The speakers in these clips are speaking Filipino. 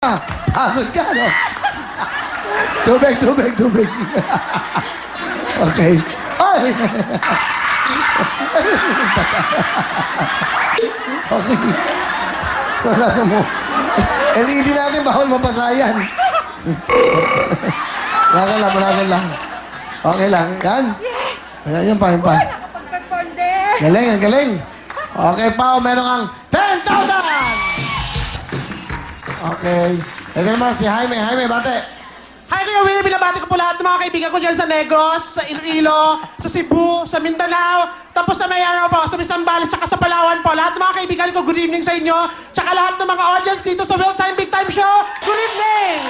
Pagod ka, no? Tubig. Okay. Ay! Okay. Wala mo. LED natin, bawal mapasayan. Malasan lang. Okay lang. Yan. Ayan yung pa. Galing. Okay, Pao, meron kang 10,000! Okay. Ito naman si Jaime. Jaime, bate. Hi, Kuya Will. Binabati ko po lahat ng mga kaibigan ko dyan sa Negros, sa Iloilo, sa Cebu, sa Mindanao, tapos sa Mayano po, sa Misambales, tsaka sa Palawan po. Lahat ng mga kaibigan ko, good evening sa inyo. Tsaka lahat ng mga audience dito sa Will Time Big Time Show, good evening!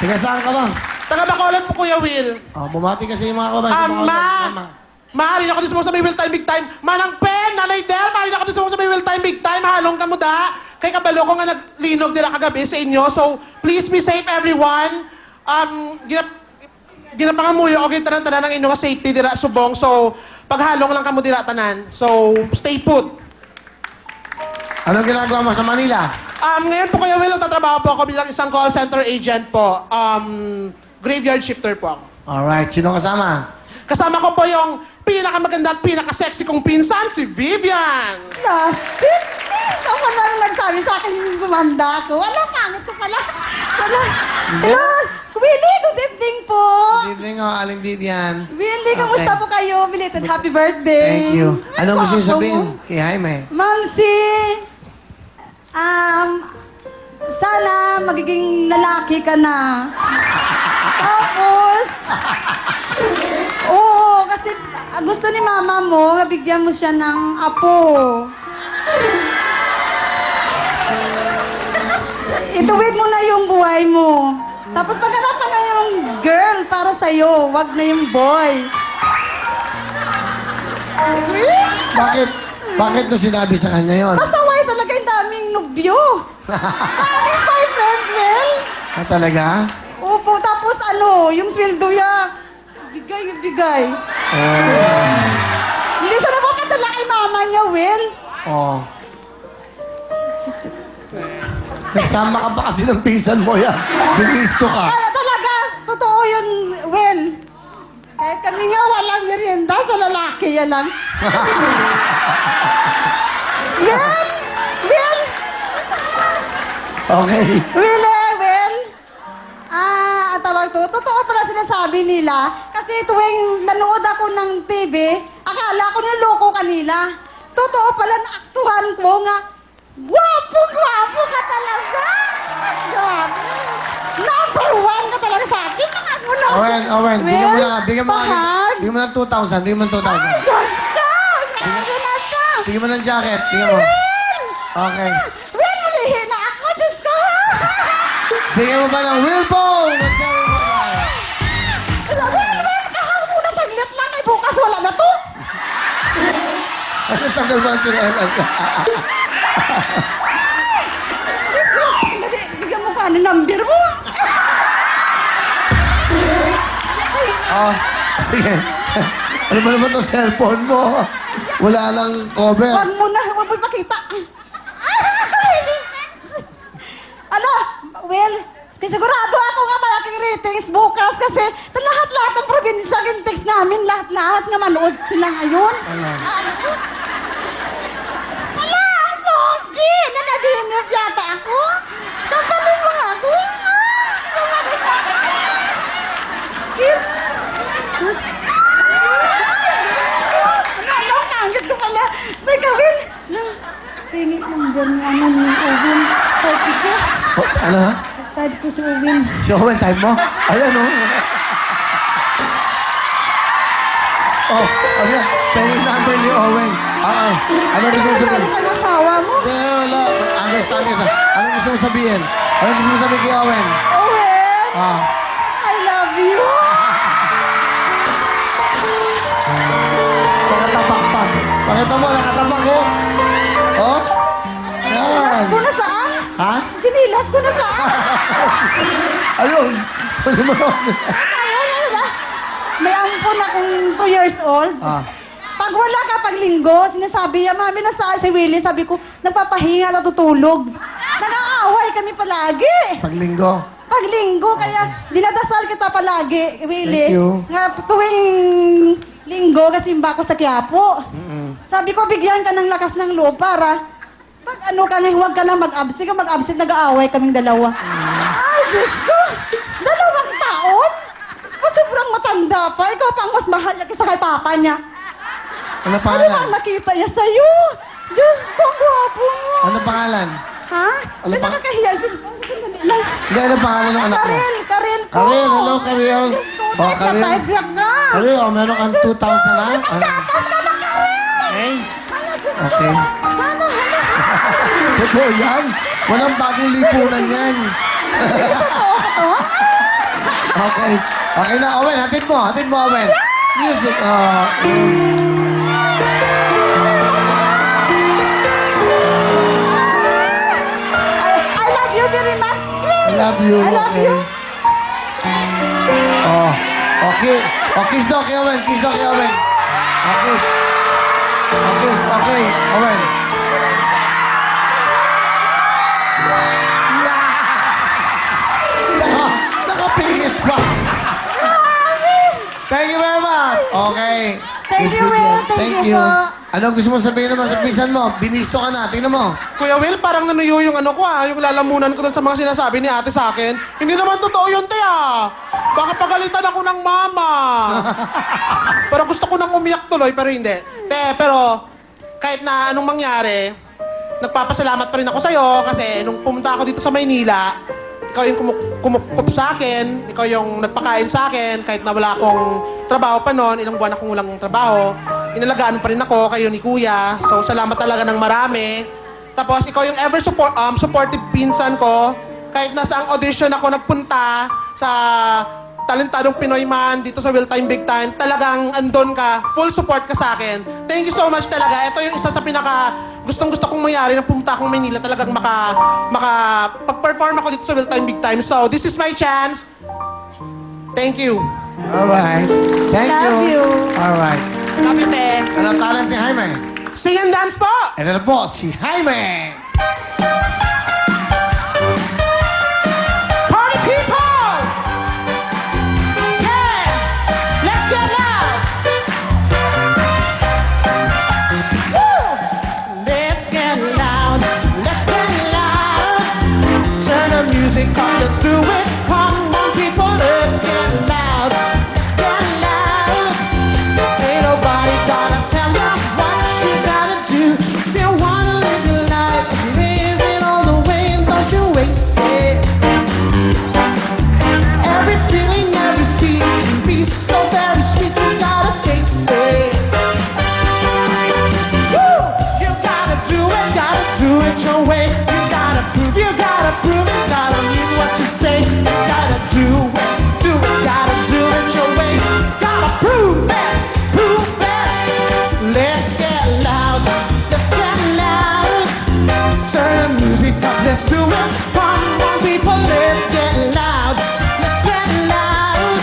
Tiga saan ka ba? Taga Bacolod po, Kuya Will. Oh, bumati kasi yung mga kabayan. Mahalin ako din sa may Will Time Big Time. Manang Pen, Nanay Del, mahalin ako din sa may Will Time Big Time. Halong kamuda. Kay kabalo ko nga naglinog nila kagabi sa inyo. So, please be safe, everyone. Ginapangamuyo ako tanan-tanan ng inyong safety dira subong. So, paghalong lang kamo dira tanan. So, stay put. Anong ginagawa mo sa Manila? Ngayon po, Kuya Will, tatrabaho po ako bilang isang call center agent po. Graveyard shifter po ako. Alright, sino kasama? Kasama ko po yung pinakamaganda at pinaka-sexy kong pinsan, si Vivian! Plastic? Ako lang nagsabi sa akin yung gumanda ako. Wala, pangit ko pala. Wala. Hello, Willie, good evening po. Good evening, Aling Vivian. Willie, kamusta po kayo? Belated happy birthday. Thank you. Anong gusto niyo Ay, sabihin guwapo mo. kay Jaime? Mamsi, sana magiging lalaki ka na. Tapos, oo, kasi gusto ni mama mo, bigyan mo siya ng apo. Ituwid mo na yung buhay mo. Tapos pagkarapan na yung girl para sa'yo, wag na yung boy. Bakit mo sinabi sa kanya yon? Pasaway talaga yung daming nubyo. Daming boyfriend, well. Ah, talaga? Opo, tapos yung sweldo niya, bigay. Oh. Hindi siya napapadala kay mama niya, Will. Oh. Nagsama ka pa kasi ng pinsan mo yan. Binisto ka. Talaga, totoo yun, Will. Kahit kami nga walang merienda sa lalaki, yan lang. Will! Okay. Will! Tawag to, totoo pala sinasabi nila. Kasi tuwing nanood ako ng TV, akala ko niloko kanila. Totoo pala naaktuhan ko nga, gwapo ka talaga! Grabe! Number one ka talaga sa akin. Owen, bigyan mo bahag. ng 2,000. Bigyan mo ng 2,000. Ay, Diyos ka! Grabe ka! Bigyan mo ng jacket. Bigyan mo. Okay. Will, ulihin na ako, Diyos ko! Bigyan mo ba ng Wilfong? Will, kahang muna saglit lang. Ay, bukas wala na to. Ano tanggal mo ng chinelas? Dali, bigyan mo pa ng number mo. Oh, sige. Ano ba naman itong cellphone mo? Wala lang cover. Huwag mo ipakita. Will, sigurado ako nga malaking ratings bukas kasi lahat-lahat ng probinsya gintext namin, lahat-lahat nga manood sila ngayon. Wala, ang pogi! Nanaginip yata ako. Sampalin mo nga ako. Sampalin mo ako. Kiss. Ano, kangit ko pala. Teka, Will. Tingin ng ganyan ni Owen. Pogi siya. Oh, ano ha? Tadi ko si Owen. Si Owen, time mo? Ayan, oh. Oh, ano yan? Penny number ni Owen. Ano gusto mo sabihin? Ano ang asawa mo? Wala. Understand ka sa... Ano gusto mo sabihin? Ano gusto mo sabihin kay Owen? Owen! Ah. I love you! Nakatapak pa. Pakita mo, nakatapak ko. Oh? Yan. Ko na saan? Ha? Sinilas ko na saan? Ayun. Ano mo? Ayun. May ampun akong 2 years old. Ah. Pag wala ka pag linggo, sinasabi niya, Mami, nasa si Willie, sabi ko, nagpapahinga, natutulog. Nag-aaw nag-aaway kami palagi. Paglinggo. Pag linggo, kaya dinadasal kita palagi, Willie. Thank you. Nga tuwing linggo, kasimba ko sa Quiapo. Sabi ko, bigyan ka ng lakas ng loob para pag ano ka na, huwag ka lang mag-absent. Kung mag-absent, nag-aaway kaming dalawa. Ay, Diyos ko! 2 taon? O, sobrang matanda pa. Ikaw pa ang mas mahal niya kaysa kay papa niya. Ano Ano ba pangalan? ang nakita niya sa'yo? Diyos ko, ang gwapo mo. Ano pangalan? Ha? Ano Ano pa- nakakahiya? Sandali lang. Hindi, ano pangalan ng anak mo? Karel po. Karel, hello, Karel. Diyos ko, Oh, type na Karel. type lang ka. Karel, oh, meron kang 2,000 na? Gatas ka na, Karel! Okay. Okay. Ano? Totoo yan. Walang bagong lipunan yan. Totoo ka to? Okay. Okay na, Owen. Hatid mo, Owen. Music. I love you very much. I love you. I love okay. you. Oh. Okay. Oh, kiss daw kay Owen. Kiss daw kay Owen. Oh, kiss. Oh, kiss. Okay. Owen. Nakapingit pa. Thank you very much. Okay. Thank Kiss you, with Will. Thank you po. Anong gusto mo sabihin naman sa pinsan mo? Binisto ka na. Tingnan mo. Kuya Will, parang nanuyo yung ano ko yung lalamunan ko dun sa mga sinasabi ni ate sa akin. Hindi naman totoo yun, te Baka pagalitan ako ng mama. Pero gusto ko nang umiyak tuloy, pero hindi. Te, pero kahit na anong mangyari, nagpapasalamat pa rin ako sa'yo kasi nung pumunta ako dito sa Maynila, ikaw yung kumukup sa akin, ikaw yung nagpakain sa akin, kahit na wala akong trabaho pa noon, ilang buwan akong walang trabaho, inalagaan pa rin ako, kayo ni Kuya. So, salamat talaga ng marami. Tapos, ikaw yung ever supportive pinsan ko, kahit nasa ang audition ako nagpunta sa talentadong Pinoy man dito sa Will Time Big Time, talagang andon ka, full support ka sa akin. Thank you so much talaga. Ito yung isa sa pinaka gustong-gusto kong mangyari nang pumunta akong Maynila, talagang pag-perform ako dito sa Will Time Big Time. So, this is my chance. Thank you. Alright. Thank Love you. Alright. Love you, te. Anong talent ni Jaime? Sing and dance po! Ito na po, si Jaime. Party people! Yeah! Let's get loud! Woo! Let's get loud! Let's get loud! Turn the music up, let's do it! Come on, people, let's get loud! Let's get loud! Ain't nobody gonna tell you what you gotta do. If you wanna live your life, live it all the way and don't you waste it. Every feeling, every beat can be so very sweet. You gotta taste it. Woo! You gotta do it your way. You gotta prove it, gotta mean what you say. You gotta do it, gotta do it your way. Gotta prove it, prove it. Let's get loud, let's get loud. Turn the music up, let's do it. Come on, people, let's get loud, let's get loud.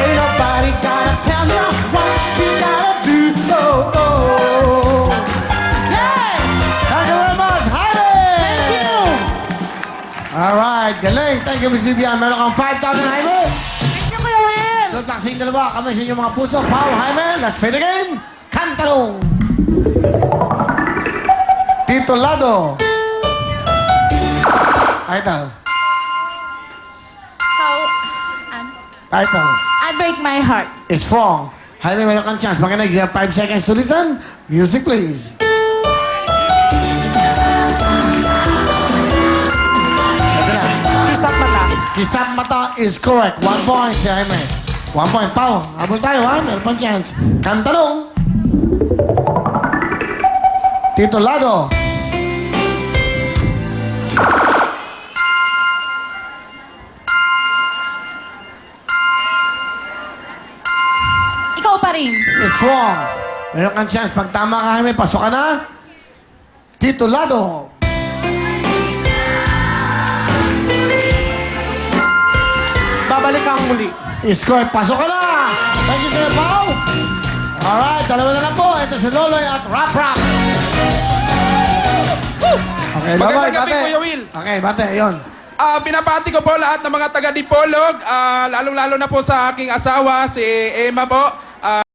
Ain't nobody gonna tell you what you gotta do. Oh, oh. Yeah! Thank you very much, Jaime! Thank you! Alright, galing. Thank you, Miss Vivian. Meron kang 5,000, Jaime. Thank you, Kuya Will! So, taksing dalawa. Kami sa inyong mga puso. Pau, Jaime. Let's play the game. Kantalong. Titulado. Title. Title. I break my heart. It's from Jaime. Meron kang chance. Makinig. You have 5 seconds to listen. Music, please. Ito na. Kisap mata. Kisap mata is correct. 1 point si Jaime. 1 point. Pau, habol tayo ha. Meron pang chance. Kantalong. Titulado. Ikaw pa rin. It's wrong. Meron kang chance. Pag tama ka, Jaime, pasok ka na. Titulado. Babalik kang muli. Is correct. Pasok ka na. Thank you, Sir Pau. Alright, dalawa na lang po. Ito si Loloy at Rap Rap. Woo! Okay, Magandang bye-bye, gabi, bate. Kuya Will. Okay, bate, yun. Binabati ko po lahat ng mga taga-Dipolog, lalong-lalo na po sa aking asawa, si Emma po.